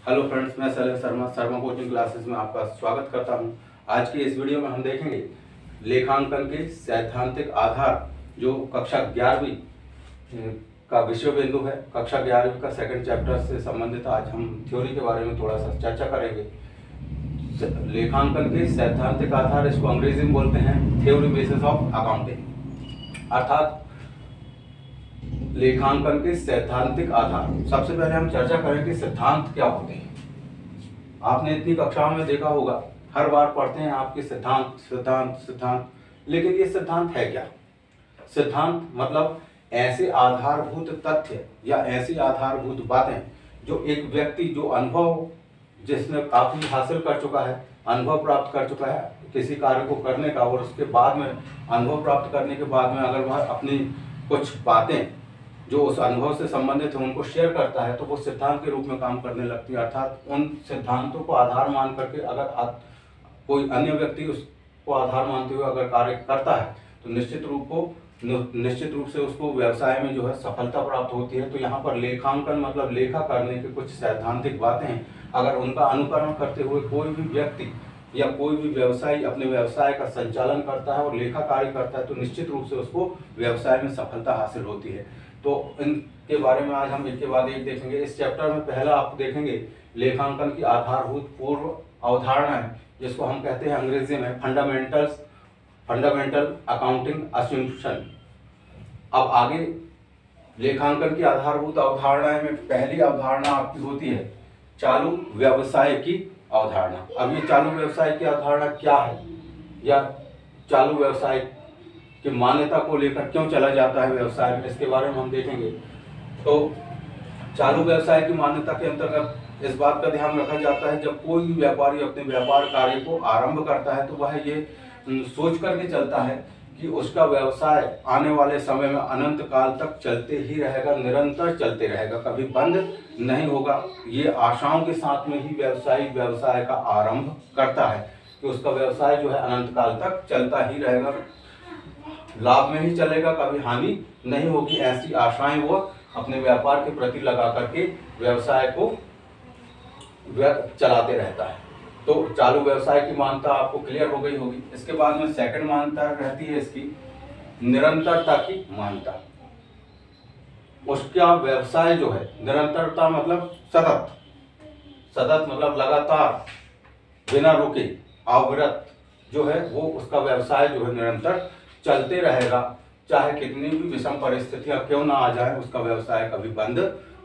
Hello friends, मैं Shailesh Sharma Sharma coaching classes में आपका स्वागत करता हूं। आज की इस वीडियो में हम देखेंगे लेखांकन के सैद्धांतिक आधार, जो कक्षा 11वीं का विषय बिंदु है। कक्षा 11वीं का सेकंड चैप्टर से संबंधित आज हम थ्योरी के बारे में थोड़ा सा चर्चा करेंगे। लेखांकन के सैद्धांतिक आधार, इसको अंग्रेजी में बोलते हैं थ्योरी बेसिस ऑफ अकाउंटिंग, अर्थात लेखांकन के सैद्धांतिक आधार। सबसे पहले हम चर्चा करें कि सिद्धांत क्या होते हैं। आपने इतनी कक्षाओं में देखा होगा, हर बार पढ़ते हैं आपके सिद्धांत सिद्धांत सिद्धांत, लेकिन ये सिद्धांत है क्या? सिद्धांत मतलब ऐसे आधारभूत तथ्य या ऐसी आधारभूत बातें जो एक व्यक्ति जो अनुभव जिसने काफी हासिल कर चुका है, अनुभव प्राप्त कर चुका है किसी कार्य को करने का, और उसके बाद में अनुभव प्राप्त करने के बाद में अगर वह अपनी कुछ बातें जो उस अनुभव से संबंधित है उनको शेयर करता है, तो वो सिद्धांत के रूप में काम करने लगती है। अर्थात उन सिद्धांतों को आधार मान करके अगर कोई अन्य व्यक्ति उसको आधार मानते हुए अगर कार्य करता है, तो निश्चित रूप से उसको व्यवसाय में जो है सफलता प्राप्त होती है। तो यहाँ पर लेखांकन मतलब लेखा करने के कुछ सैद्धांतिक बातें हैं। अगर उनका अनुकरण करते हुए कोई भी व्यक्ति या कोई भी व्यवसायी अपने व्यवसाय का संचालन करता है और लेखा कार्य करता है, तो निश्चित रूप से उसको व्यवसाय में सफलता हासिल होती है। तो इनके बारे में आज हम एक के बाद एक देखेंगे। इस चैप्टर में पहला आप देखेंगे लेखांकन की आधारभूत पूर्व अवधारणाएं, जिसको हम कहते हैं अंग्रेजी में फंडामेंटल अकाउंटिंग अस्यूम्पशन। अब आगे लेखांकन की आधारभूत अवधारणाएं में पहली अवधारणा आपकी होती है चालू व्यवसाय की अवधारणा। अब ये चालू व्यवसाय की अवधारणा क्या है, या चालू व्यवसाय कि मान्यता को लेकर क्यों चला जाता है व्यवसाय में, इसके बारे में हम देखेंगे। तो चालू व्यवसाय की मान्यता के अंतर्गत इस बात का ध्यान रखा जाता है, जब कोई भी व्यापारी अपने व्यापार कार्य को आरंभ करता है तो वह ये सोच करके चलता है कि उसका व्यवसाय आने वाले समय में अनंत काल तक चलते ही रहेगा, निरंतर चलते रहेगा, कभी बंद नहीं होगा। ये आशाओं के साथ में ही व्यवसायी व्यवसाय का आरंभ करता है कि उसका व्यवसाय जो है अनंत काल तक चलता ही रहेगा, लाभ में ही चलेगा, कभी हानि नहीं होगी। ऐसी आशाएं वो अपने व्यापार के प्रति लगा करके व्यवसाय को चलाते रहता है। तो चालू व्यवसाय की मान्यता आपको क्लियर हो गई होगी। इसके बाद में सेकंड मान्यता रहती है इसकी निरंतरता की मान्यता। उसका व्यवसाय जो है, निरंतरता मतलब सतत मतलब लगातार, बिना रुके, अविरत जो है वो उसका व्यवसाय जो है निरंतर चलते रहेगा, चाहे कितनी भी विषम परिस्थितियां क्यों ना आ जाए, उसका व्यवसाय कभी बंद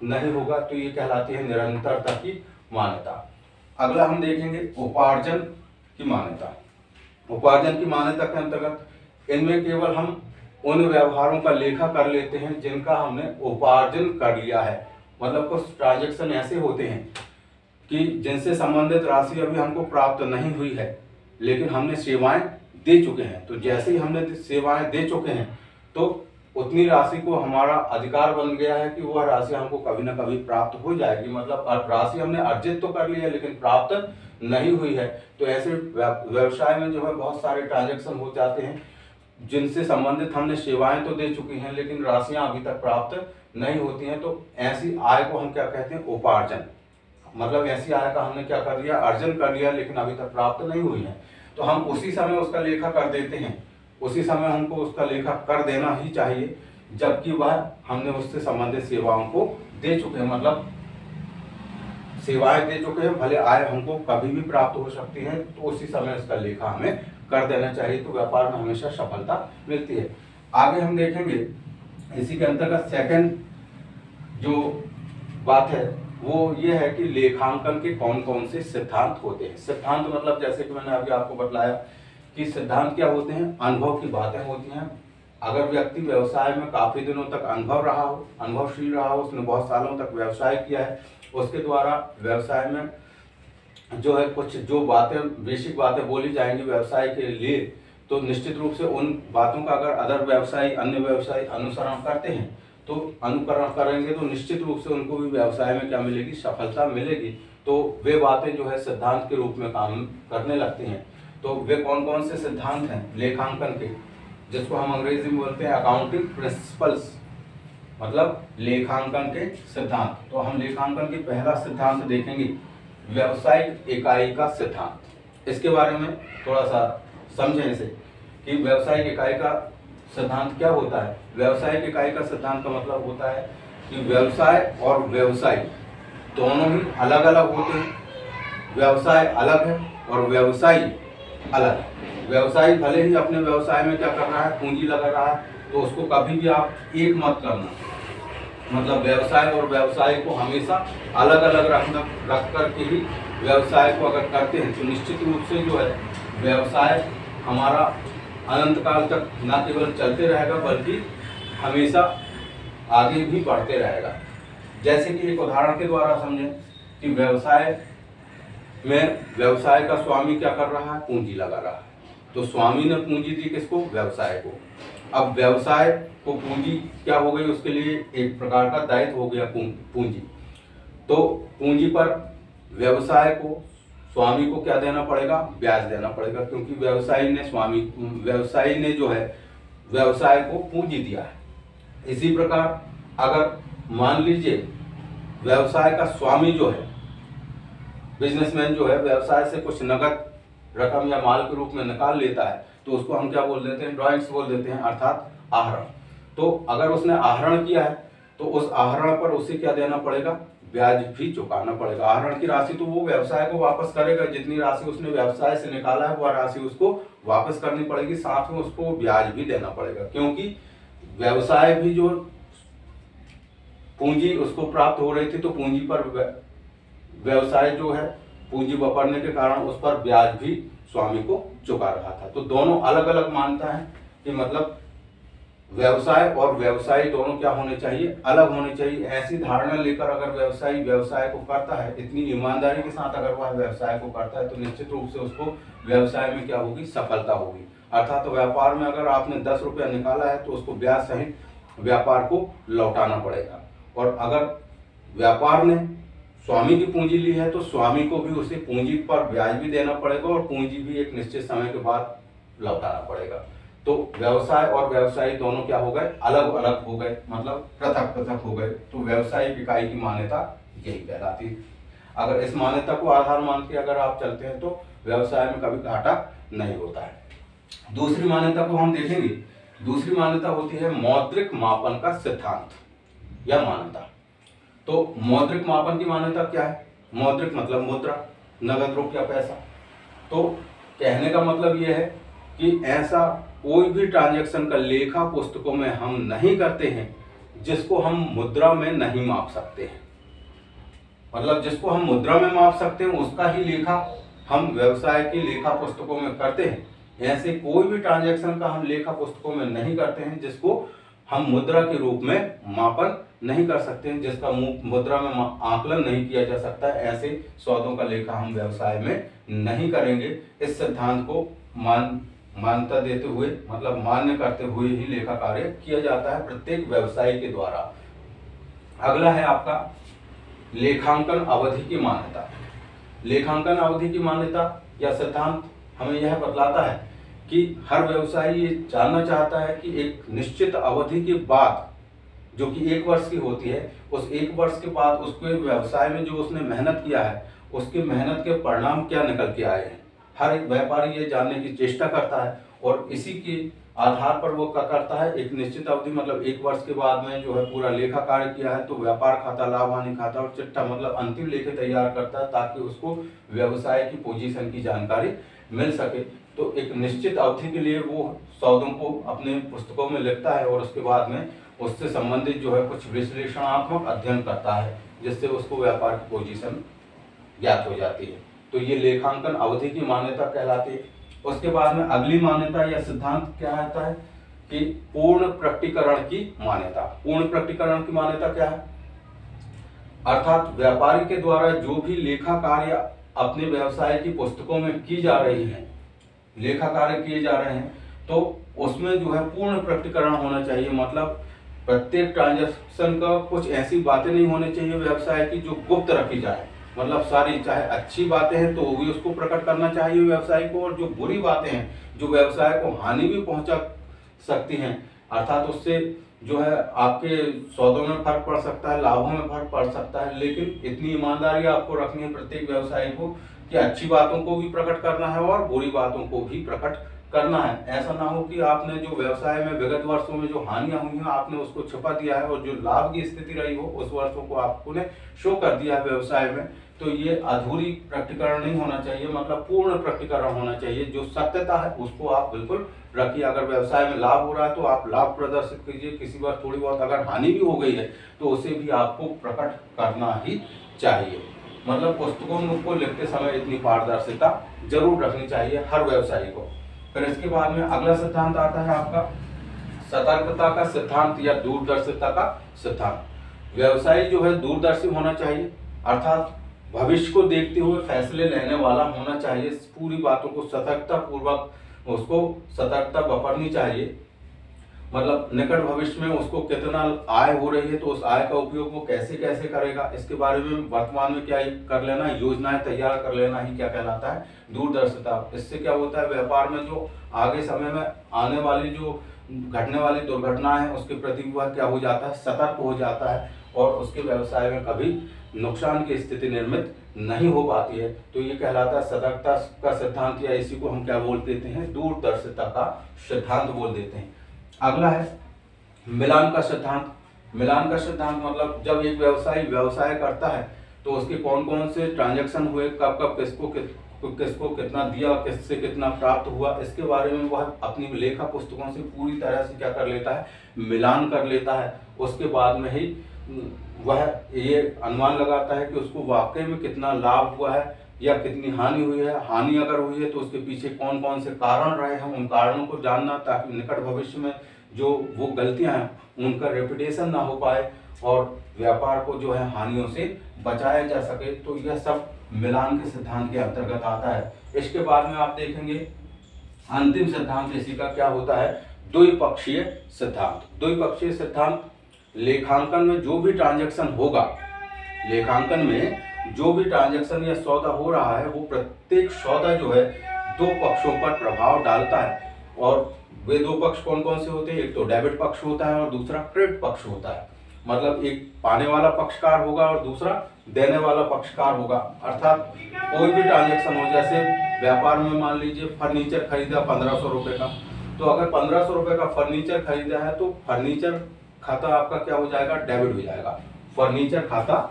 नहीं होगा। तो ये कहलाती है निरंतरता की मान्यता। अगला हम देखेंगे उपार्जन की मान्यता। उपार्जन की मान्यता के अंतर्गत इनमें केवल हम उन व्यवहारों का लेखा कर लेते हैं जिनका हमने उपार्जन कर लिया है। मतलब कुछ ट्रांजेक्शन ऐसे होते हैं कि जिनसे संबंधित राशि अभी हमको प्राप्त नहीं हुई है, लेकिन हमने सेवाएं दे चुके हैं। तो जैसे ही हमने सेवाएं दे चुके हैं तो उतनी राशि को हमारा अधिकार बन गया है कि वह राशि हमको कभी ना कभी प्राप्त हो जाएगी। मतलब राशि हमने अर्जित तो कर ली है लेकिन प्राप्त नहीं हुई है। तो ऐसे व्यवसाय में जो है बहुत सारे ट्रांजेक्शन हो जाते हैं जिनसे संबंधित हमने सेवाएं तो दे चुकी हैं लेकिन राशियां अभी तक प्राप्त नहीं होती हैं। तो ऐसी आय को हम क्या कहते हैं? उपार्जन। मतलब ऐसी आय का हमने क्या कर लिया? अर्जन कर लिया, लेकिन अभी तक प्राप्त नहीं हुई है। तो हम उसी समय उसका लेखा कर देते हैं। उसी समय हमको उसका लेखा कर देना ही चाहिए जबकि वह हमने उससे संबंधित सेवाओं को दे चुके हैं। मतलब सेवाएं दे चुके हैं, भले आय हमको कभी भी प्राप्त हो सकती है, तो उसी समय उसका लेखा हमें कर देना चाहिए। तो व्यापार में हमेशा सफलता मिलती है। आगे हम देखेंगे इसी के अंतर्गत सेकंड जो बात है वो ये है कि लेखांकन के कौन कौन से सिद्धांत होते हैं। सिद्धांत मतलब जैसे कि मैंने अभी आपको बतलाया कि सिद्धांत क्या होते हैं? अनुभव की बातें होती हैं। अगर व्यक्ति व्यवसाय में काफी दिनों तक अनुभवशील रहा हो, उसने बहुत सालों तक व्यवसाय किया है, उसके द्वारा व्यवसाय में जो है कुछ जो बातें, बेसिक बातें बोली जाएंगी व्यवसाय के लिए, तो निश्चित रूप से उन बातों का अगर अन्य व्यवसायी अनुसरण करते हैं तो अनुकरण करेंगे तो निश्चित रूप से उनको भी व्यवसाय में क्या मिलेगी? सफलता मिलेगी। तो वे बातें जो है सिद्धांत के रूप में काम करने लगती हैं। तो वे कौन कौन से सिद्धांत हैं लेखांकन के, जिसको हम अंग्रेजी में बोलते हैं अकाउंटिंग प्रिंसिपल्स। मतलब लेखांकन के सिद्धांत। तो हम लेखांकन के पहला सिद्धांत देखेंगे, व्यावसायिक इकाई का सिद्धांत। इसके बारे में थोड़ा सा समझें इसे कि व्यावसायिक इकाई का सिद्धांत क्या होता है। व्यावसायिक इकाई का सिद्धांत का मतलब होता है कि व्यवसाय और व्यवसायी दोनों ही अलग अलग होते हैं। व्यवसाय अलग है और व्यवसायी अलग है। व्यवसायी भले ही अपने व्यवसाय में क्या कर रहा है, पूंजी लगा रहा है, तो उसको कभी भी आप एक मत करना। मतलब व्यवसाय और व्यवसाय को हमेशा अलग अलग रख करके ही व्यवसाय को अगर करते हैं तो निश्चित रूप से जो है व्यवसाय हमारा अनंत काल तक न केवल चलते रहेगा बल्कि हमेशा आगे भी बढ़ते रहेगा। जैसे कि एक उदाहरण के द्वारा समझें कि व्यवसाय में व्यवसाय का स्वामी क्या कर रहा है, पूंजी लगा रहा है। तो स्वामी ने पूंजी दी किसको, व्यवसाय को। अब व्यवसाय को पूंजी क्या हो गई, उसके लिए एक प्रकार का दायित्व हो गया पूंजी। तो पूंजी पर व्यवसाय को, स्वामी को क्या देना पड़ेगा, ब्याज देना पड़ेगा, क्योंकि व्यवसायी ने जो है व्यवसाय को पूंजी दिया है। इसी प्रकार अगर मान लीजिए व्यवसाय का स्वामी जो है, बिजनेसमैन जो है, व्यवसाय से कुछ नगद रकम या माल के रूप में निकाल लेता है, तो उसको हम क्या बोल देते हैं, ड्रॉइंग्स बोल देते हैं, अर्थात आहरण। तो अगर उसने आहरण किया है तो उस आहरण पर उसे क्या देना पड़ेगा, ब्याज भी चुकाना पड़ेगा। आहरण की राशि तो वो व्यवसाय को वापस करेगा, जितनी राशि उसने व्यवसाय से निकाला है वह राशि उसको वापस करनी पड़ेगी, साथ में उसको ब्याज भी देना पड़ेगा, क्योंकि व्यवसाय भी जो पूंजी उसको प्राप्त हो रही थी तो पूंजी पर व्यवसाय जो है पूंजी वापरने के कारण उस पर ब्याज भी स्वामी को चुका रहा था। तो दोनों अलग अलग मानता है कि मतलब व्यवसाय और व्यवसायी दोनों क्या होने चाहिए, अलग होने चाहिए। ऐसी धारणा लेकर अगर व्यवसायी व्यवसाय को करता है, इतनी ईमानदारी के साथ अगर वह व्यवसाय को करता है, तो निश्चित रूप से उसको व्यवसाय में क्या होगी, सफलता होगी। अर्थात तो व्यापार में अगर आपने 10 रुपया निकाला है तो उसको ब्याज सहित व्यापार को लौटाना पड़ेगा। और अगर व्यापार ने स्वामी की पूंजी ली है तो स्वामी को भी उसे पूंजी पर ब्याज भी देना पड़ेगा और पूंजी भी एक निश्चित समय के बाद लौटाना पड़ेगा। तो व्यवसाय और व्यवसायी दोनों क्या हो गए, अलग अलग हो गए, मतलब पृथक पृथक हो गए। तो व्यावसायिक इकाई की मान्यता यही कहलाती है। अगर इस मान्यता को आधार मान के अगर आप चलते हैं तो व्यवसाय में कभी घाटा नहीं होता है। दूसरी मान्यता को हम देखेंगे। दूसरी मान्यता होती है मौद्रिक मापन का सिद्धांत या मान्यता। तो मौद्रिक मापन की मान्यता क्या है, मौद्रिक मतलब मुद्रा, नगद रुपया, पैसा। तो कहने का मतलब यह है कि ऐसा कोई भी ट्रांजैक्शन का लेखा पुस्तकों में हम नहीं करते हैं जिसको हम मुद्रा में नहीं माप सकते हैं। मतलब जिसको हम मुद्रा में माप सकते हैं उसका ही लेखा हम व्यवसाय की लेखा पुस्तकों में करते हैं। ऐसे कोई भी ट्रांजैक्शन का हम लेखा पुस्तकों में नहीं करते हैं जिसको हम मुद्रा के रूप में मापन नहीं कर सकते हैं, जिसका मुद्रा में आकलन नहीं किया जा सकता है। ऐसे सौदों का लेखा हम व्यवसाय में नहीं करेंगे। इस सिद्धांत को मान्यता देते हुए, मतलब मान्य करते हुए ही लेखा कार्य किया जाता है प्रत्येक व्यवसाय के द्वारा। अगला है आपका लेखांकन अवधि की मान्यता। लेखांकन अवधि की मान्यता या सिद्धांत हमें यह बतलाता है कि हर व्यवसायी ये जानना चाहता है कि एक निश्चित अवधि के बाद, जो कि 1 वर्ष की होती है, उस 1 वर्ष के बाद उसके व्यवसाय में जो उसने मेहनत किया है उसके मेहनत के परिणाम क्या निकल के आए हैं। हर एक व्यापारी ये जानने की चेष्टा करता है और इसी के आधार पर वो क्या करता है, एक निश्चित अवधि मतलब 1 वर्ष के बाद में जो है पूरा लेखा कार्य किया है तो व्यापार खाता, लाभ हानि खाता और चिट्ठा मतलब अंतिम लेखे तैयार करता है ताकि उसको व्यवसाय की पोजीशन की जानकारी मिल सके। तो एक निश्चित अवधि के लिए वो सौदों को अपने पुस्तकों में लिखता है और उसके बाद में उससे संबंधित जो है कुछ विश्लेषणात्मक अध्ययन करता है जिससे उसको व्यापार की पोजीशन ज्ञात हो जाती है। तो ये लेखांकन अवधि की मान्यता कहलाती है। उसके बाद में अगली मान्यता या सिद्धांत क्या आता है कि पूर्ण प्रकटीकरण की मान्यता। पूर्ण प्रकटीकरण की मान्यता क्या है, अर्थात व्यापारी के द्वारा जो भी लेखा कार्य अपने व्यवसाय की पुस्तकों में की जा रही है, लेखा कार्य किए जा रहे हैं, तो उसमें जो है पूर्ण प्रकटीकरण होना चाहिए। मतलब प्रत्येक ट्रांजैक्शन का कुछ ऐसी बातें नहीं होनी चाहिए व्यवसाय की जो गुप्त रखी जाए। मतलब सारी, चाहे अच्छी बातें हैं तो वो भी उसको प्रकट करना चाहिए व्यवसाय को, और जो बुरी बातें हैं जो व्यवसाय को हानि भी पहुंचा सकती हैं, अर्थात उससे जो है आपके सौदों में फर्क पड़ सकता है, लाभों में फर्क पड़ सकता है, लेकिन इतनी ईमानदारी आपको रखनी है प्रत्येक व्यवसायी को कि अच्छी बातों को भी प्रकट करना है और बुरी बातों को भी प्रकट करना है। ऐसा ना हो कि आपने जो व्यवसाय में विगत वर्षों में जो हानियां हुई हैं आपने उसको छिपा दिया है और जो लाभ की स्थिति रही हो उस वर्षों को आपने शो कर दिया है व्यवसाय में। तो ये अधूरी प्रकटीकरण नहीं होना चाहिए, मतलब पूर्ण प्रकटीकरण होना चाहिए। जो सत्यता है उसको आप बिल्कुल रखिए। अगर व्यवसाय में लाभ हो रहा है तो आप लाभ प्रदर्शित कीजिए, किसी बार थोड़ी बहुत अगर हानि भी हो गई है तो उसे भी आपको प्रकट करना ही चाहिए। मतलब पुस्तकों को लिखते समय इतनी पारदर्शिता जरूर रखनी चाहिए हर व्यवसायी को। फिर इसके बाद में अगला सिद्धांत आता है आपका सतर्कता का सिद्धांत या दूरदर्शिता का सिद्धांत। व्यवसायी जो है दूरदर्शी होना चाहिए, अर्थात भविष्य को देखते हुए फैसले लेने वाला होना चाहिए। पूरी बातों को सतर्कता पूर्वक उसको सतर्कता बरतनी चाहिए। मतलब निकट भविष्य में उसको कितना आय हो रही है तो उस आय का उपयोग वो कैसे कैसे करेगा इसके बारे में वर्तमान में क्या कर लेना, योजनाएं तैयार कर लेना ही क्या कहलाता है दूरदर्शिता। इससे क्या होता है व्यापार में जो आगे समय में आने वाली जो घटने वाली दुर्घटना है उसके प्रति वह क्या हो जाता है, सतर्क हो जाता है और उसके व्यवसाय में कभी नुकसान की स्थिति निर्मित नहीं हो पाती है। तो ये कहलाता है सतर्कता का सिद्धांत, या इसी को हम क्या बोल देते हैं, दूरदर्शिता का सिद्धांत बोल देते हैं। अगला है मिलान का सिद्धांत। मिलान का सिद्धांत मतलब जब एक व्यवसायी व्यवसाय करता है तो उसके कौन कौन से ट्रांजैक्शन हुए, कब कब किसको कितना दिया, किससे कितना प्राप्त हुआ, इसके बारे में वह अपनी लेखा पुस्तकों से पूरी तरह से क्या कर लेता है, मिलान कर लेता है। उसके बाद में ही वह ये अनुमान लगाता है कि उसको वाकई में कितना लाभ हुआ है या कितनी हानि हुई है। हानि अगर हुई है तो उसके पीछे कौन कौन से कारण रहे हैं, उन कारणों को जानना, ताकि निकट भविष्य में जो वो गलतियां हैं उनका रेपिटेशन ना हो पाए और व्यापार को जो है हानियों से बचाया जा सके। तो यह सब मिलान के सिद्धांत के अंतर्गत आता है। इसके बाद में आप देखेंगे अंतिम सिद्धांत इसी का क्या होता है, द्विपक्षीय सिद्धांत। द्विपक्षीय सिद्धांत लेखांकन में जो भी ट्रांजैक्शन होगा, लेखांकन में जो भी ट्रांजैक्शन या सौदा हो रहा है वो प्रत्येक सौदा जो है दो पक्षों पर प्रभाव डालता है। और वे दो पक्ष कौन कौन से होते हैं, एक तो डेबिट पक्ष होता है और दूसरा क्रेडिट पक्ष होता है। मतलब एक पाने वाला पक्षकार होगा और दूसरा देने वाला पक्षकार होगा। अर्थात कोई भी ट्रांजैक्शन हो, जैसे व्यापार में मान लीजिए फर्नीचर खरीदा 1500 रुपये का, तो अगर 1500 रुपये का फर्नीचर खरीदा है तो फर्नीचर खाता आपका क्या हो जाएगा, डेबिट हो जाएगा। फर्नीचर खाता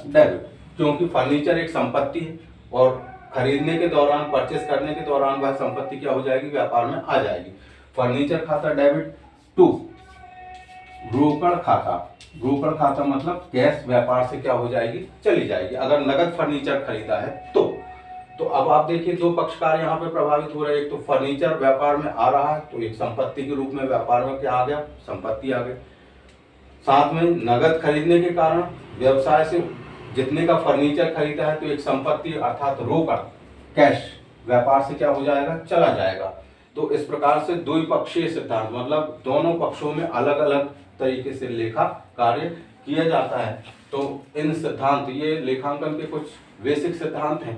डेबिट, क्योंकि फर्नीचर एक संपत्ति है और खरीदने के दौरान, परचेस करने के दौरान वह संपत्ति क्या हो जाएगी, व्यापार में आ जाएगी। फर्नीचर खाता डेबिट। 2 ब्रोकर खाता। ब्रोकर खाता मतलब कैश व्यापार से क्या हो जाएगी, चली जाएगी अगर नगद फर्नीचर खरीदा है तो अब आप देखिए दो पक्षकार यहाँ पे प्रभावित हो रहे हैं। एक तो फर्नीचर व्यापार में आ रहा है तो एक संपत्ति के रूप में व्यापार में क्या आ गया, संपत्ति आ गई। साथ में नगद खरीदने के कारण व्यवसाय से जितने का फर्नीचर खरीदा है तो एक संपत्ति अर्थात रोकड़ कैश व्यापार से क्या हो जाएगा, चला जाएगा। तो इस प्रकार से द्विपक्षीय सिद्धांत मतलब दोनों पक्षों में अलग अलग तरीके से लेखा कार्य किया जाता है। तो इन सिद्धांत, ये लेखांकन के कुछ बेसिक सिद्धांत हैं।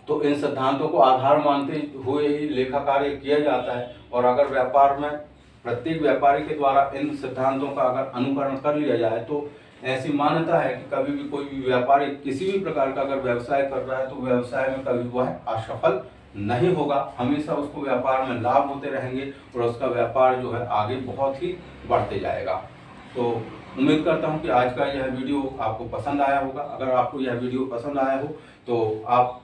तो इन सिद्धांतों को आधार मानते हुए ही लेखा कार्य किया जाता है। और अगर व्यापार में प्रत्येक व्यापारी के द्वारा इन सिद्धांतों का अगर अनुकरण कर लिया जाए तो ऐसी मान्यता है कि कभी भी कोई भी व्यापारी किसी भी प्रकार का अगर व्यवसाय कर रहा है तो व्यवसाय में कभी वह असफल नहीं होगा, हमेशा उसको व्यापार में लाभ होते रहेंगे और उसका व्यापार जो है आगे बहुत ही बढ़ते जाएगा। तो उम्मीद करता हूं कि आज का यह वीडियो आपको पसंद आया होगा। अगर आपको यह वीडियो पसंद आया हो तो आप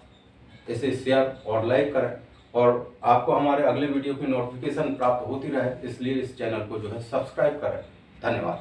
इसे शेयर और लाइक करें और आपको हमारे अगले वीडियो की नोटिफिकेशन प्राप्त होती रहे, इसलिए इस चैनल को जो है सब्सक्राइब करें। धन्यवाद।